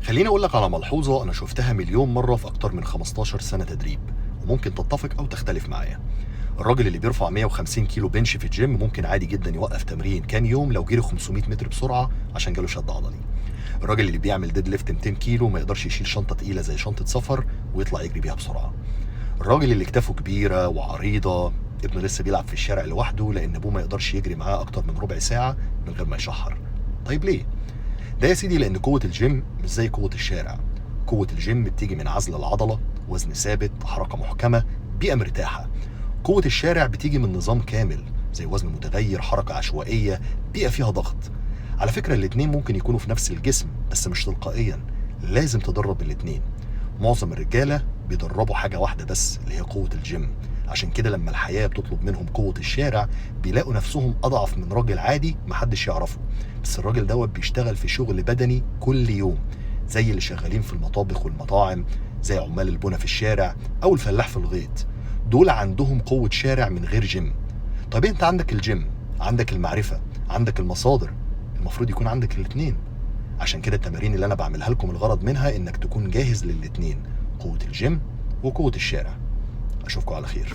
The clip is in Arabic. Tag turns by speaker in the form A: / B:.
A: خليني أقول لك على ملحوظة أنا شفتها مليون مرة في أكتر من 15 سنة تدريب، وممكن تتفق أو تختلف معايا. الراجل اللي بيرفع 150 كيلو بنش في الجيم ممكن عادي جدا يوقف تمرين كام يوم لو جري 500 متر بسرعة عشان جاله شد عضلي. الراجل اللي بيعمل ديد ليفت 200 كيلو ما يقدرش يشيل شنطة تقيلة زي شنطة سفر ويطلع يجري بيها بسرعة. الراجل اللي كتافه كبيرة وعريضة ابنه لسه بيلعب في الشارع لوحده لأن أبوه ما يقدرش يجري معاه أكتر من ربع ساعة من غير ما يشحر. طيب ليه؟ ده يا سيدي لأن قوة الجيم مش زي قوة الشارع. قوة الجيم بتيجي من عزل العضلة، وزن ثابت، حركة محكمة، بيئة مرتاحة. قوة الشارع بتيجي من نظام كامل زي وزن متغير، حركة عشوائية، بيئة فيها ضغط. على فكرة الاتنين ممكن يكونوا في نفس الجسم بس مش تلقائيا، لازم تدرب الاتنين. معظم الرجالة بيدربوا حاجة واحدة بس اللي هي قوة الجيم، عشان كده لما الحياة بتطلب منهم قوة الشارع بيلاقوا نفسهم أضعف من راجل عادي محدش يعرفه، بس الراجل دوت بيشتغل في شغل بدني كل يوم، زي اللي شغالين في المطابخ والمطاعم، زي عمال البنا في الشارع أو الفلاح في الغيط. دول عندهم قوة شارع من غير جيم. طب انت عندك الجيم، عندك المعرفة، عندك المصادر، المفروض يكون عندك الاتنين. عشان كده التمارين اللي انا بعملها لكم الغرض منها انك تكون جاهز للاتنين، قوة الجيم وقوة الشارع. اشوفكم على خير.